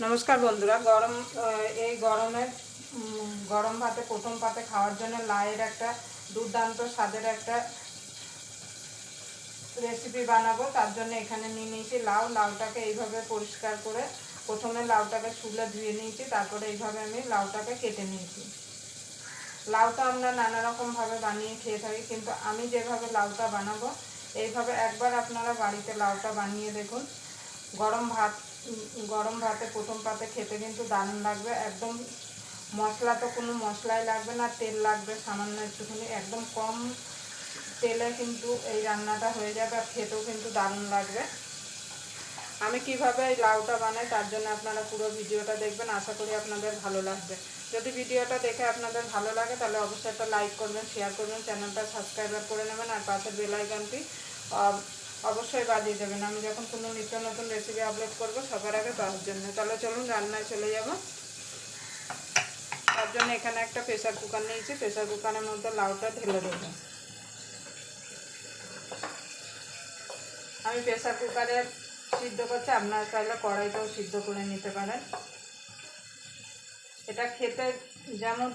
নমস্কার বন্ধুরা, এই গরম ভাতে প্রথম পাতে খাওয়ার জন্য লাউয়ের একটা দুর্দান্ত স্বাদের একটা রেসিপি বানাবো। তার জন্য এখানে নিয়ে নিয়েছি লাউটাকে এইভাবে পরিষ্কার করে প্রথমে লাউটাকে শুলে ধুয়ে নিয়েছি, তারপরে এইভাবে আমি লাউটাকে কেটে নিয়েছি। লাউটা আমরা নানা রকমভাবে বানিয়ে খেয়ে থাকি, কিন্তু আমি যেভাবে লাউটা বানাবো এইভাবে একবার আপনারা বাড়িতে লাউটা বানিয়ে দেখুন। গরম ভাতে প্রথম পাতে খেতে কিন্তু দারুণ লাগবে। একদম মশলা তো কোনো মশলাই লাগবে না, তেল লাগবে সামান্য একটুখানি, একদম কম তেলে কিন্তু এই রান্নাটা হয়ে যাবে আর খেতেও কিন্তু দারুণ লাগবে। আমি কিভাবে এই লাউটা বানাই তার জন্য আপনারা পুরো ভিডিওটা দেখবেন, আশা করি আপনাদের ভালো লাগবে। যদি ভিডিওটা দেখে আপনাদের ভালো লাগে তাহলে অবশ্যই একটা লাইক করবেন, শেয়ার করবেন, চ্যানেলটা সাবস্ক্রাইব করে নেবেন আর পাশের বেল আইকনটি অবশ্যই বাজিয়ে দেবেন। আমি যখন কোনো নিত্য নতুন রেসিপি আপলোড করবো সবার আগে পাওয়ার জন্য। তাহলে চলুন রান্নায় চলে যাব। তার জন্য এখানে একটা প্রেসার কুকার নিয়েছি, প্রেসার কুকারের মধ্যে লাউটা ঢেলে দেবো। আমি প্রেসার কুকারে সিদ্ধ করছি, আপনারা চাইলে কড়াইতেও সিদ্ধ করে নিতে পারেন। এটা খেতে যেমন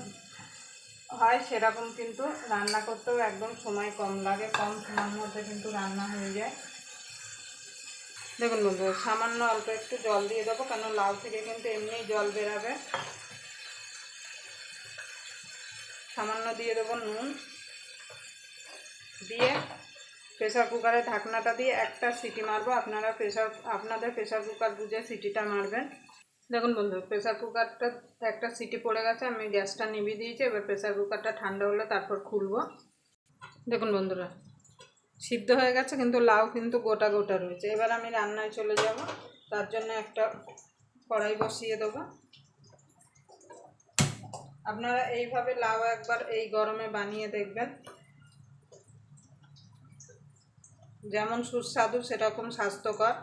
হয় সেরকম, কিন্তু রান্না করতেও একদম সময় কম লাগে, কম সময়ের মধ্যে কিন্তু রান্না হয়ে যায়। দেখুন বন্ধু, সামান্য অল্প একটু জল দিয়ে দেবো, কেন লাউ থেকে কিন্তু এমনি জল বেরাবে। সামান্য দিয়ে দেবো নুন, দিয়ে প্রেসার কুকারের ঢাকনাটা দিয়ে একটা সিটি মারবো। আপনাদের প্রেসার কুকার বুঝে সিটিটা মারবেন। দেখুন বন্ধু, প্রেসার কুকারটা একটা সিটি পড়ে গেছে, আমি গ্যাসটা নিভিয়ে দিয়েছি। এবার প্রেসার কুকারটা ঠান্ডা হলে তারপর খুলবো। দেখুন বন্ধুরা, সিদ্ধ হয়ে গেছে কিন্তু লাউ কিন্তু গোটা গোটা রয়েছে। এবার আমি রান্নায় চলে যাব। তার জন্য একটা কড়াই বসিয়ে দেবো। আপনারা এইভাবে লাউ একবার এই গরমে বানিয়ে দেখবেন, যেমন সুস্বাদু সেরকম স্বাস্থ্যকর।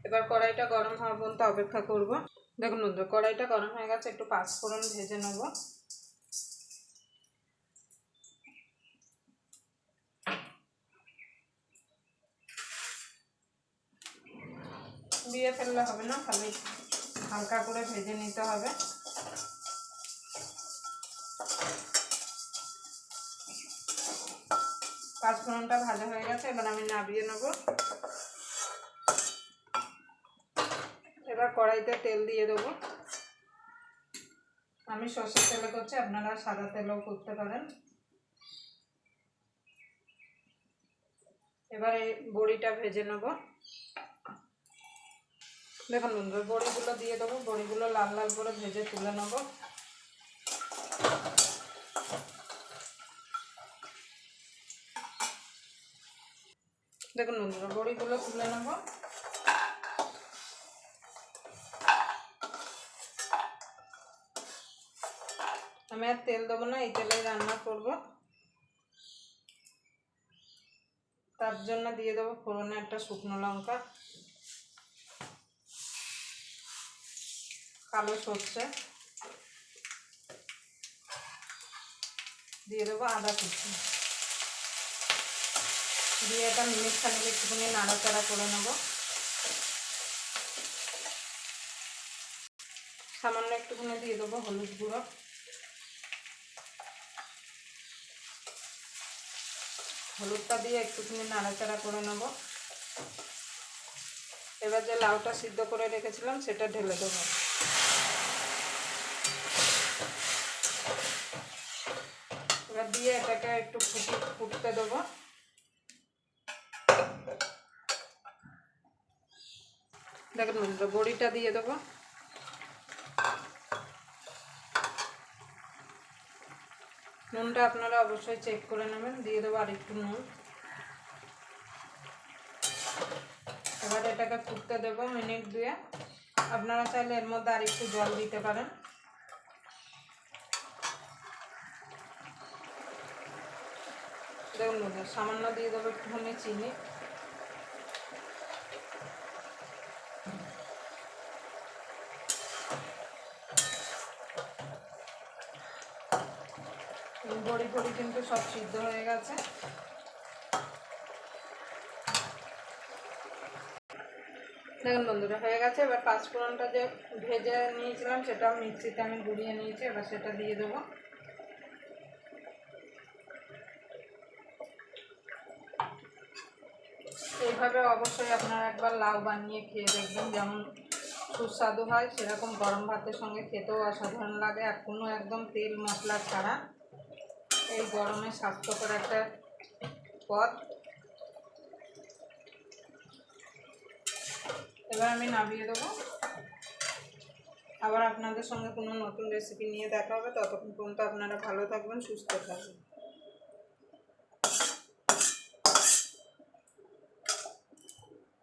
এবার কড়াইটা গরম হওয়া পর্যন্ত অপেক্ষা করব। দেখুন বন্ধু, কড়াইটা গরম হয়ে গেছে, একটু পাঁচফোড়ন ভেজে নেব। দিয়ে ফেললে হবে না, খালি হালকা করে ভেজে নিতে হবে। পাঁচফোড়নটা ভাজা হয়ে গেছে, এবার আমি নামিয়ে নেব। এবার কড়াইতে তেল দিয়ে দেবো। আমি সরষের তেলে করছি, আপনারা সাদা তেলেও করতে পারেন। এবার এই বড়িটা ভেজে নেব। দেখুন বন্ধু, বড়িগুলো দিয়ে দেবো, বড়িগুলো লাল লাল করে ভেজে তুলে নেব। দেখুন বন্ধুরা, বড়িগুলো তুলে নেব। আমি আর তেল দেবো না, এই তেলেই রান্না করব। তার জন্য দিয়ে দেবো ফোড়নে একটা শুকনো লঙ্কা, কালো সর্ষে, দিয়ে দেবো আদা কুচি, দিয়ে এটা মিনিট খানিক একটুখানি নাড়াচাড়া করে নেব। সামান্য একটুখানি দিয়ে দেবো হলুদ গুঁড়ো, হলুদটা দিয়ে একটুখানি নাড়াচাড়া করে নেব। এবার যে লাউটা সিদ্ধ করে রেখেছিলাম সেটা ঢেলে দেবো। এবার দিয়ে এটাকে একটু ফুটতে দেবো। দেখুন বন্ধুরা, বড়িটা দিয়ে দেবো। নুনটা আপনারা অবশ্যই চেক করে নেবেন। দিয়ে দেবো আর একটু নুন। এবার এটাকে ফুটতে দেবো মিনিট দুয়ে। আপনারা চাইলে এর মধ্যে আর একটু জল দিতে পারেন। দেখুন বন্ধু, সামান্য দিয়ে দেবো একটুখানি চিনি। বড়ি ফড়ি কিন্তু সব সিদ্ধ হয়ে গেছে। দেখুন বন্ধুরা হয়ে গেছে। এবার পাঁচফোড়নটা যে ভেজে নিয়েছিলাম সেটা মিক্সিতে আমি গুঁড়িয়ে নিয়েছি, এবার সেটা দিয়ে দেবো। এইভাবে অবশ্যই আপনারা একবার লাউ বানিয়ে খেয়ে দেখবেন, যেমন সুস্বাদু হয় সেরকম গরম ভাতের সঙ্গে খেতেও অসাধারণ লাগে, আর কোনো একদম তেল মশলা ছাড়া এই গরমে স্বাস্থ্যকর একটা পদ। এবার আমি নামিয়ে দেবো। আবার আপনাদের সঙ্গে কোনো নতুন রেসিপি নিয়ে দেখা হবে, ততক্ষণ পর্যন্ত আপনারা ভালো থাকবেন, সুস্থ থাকবেন।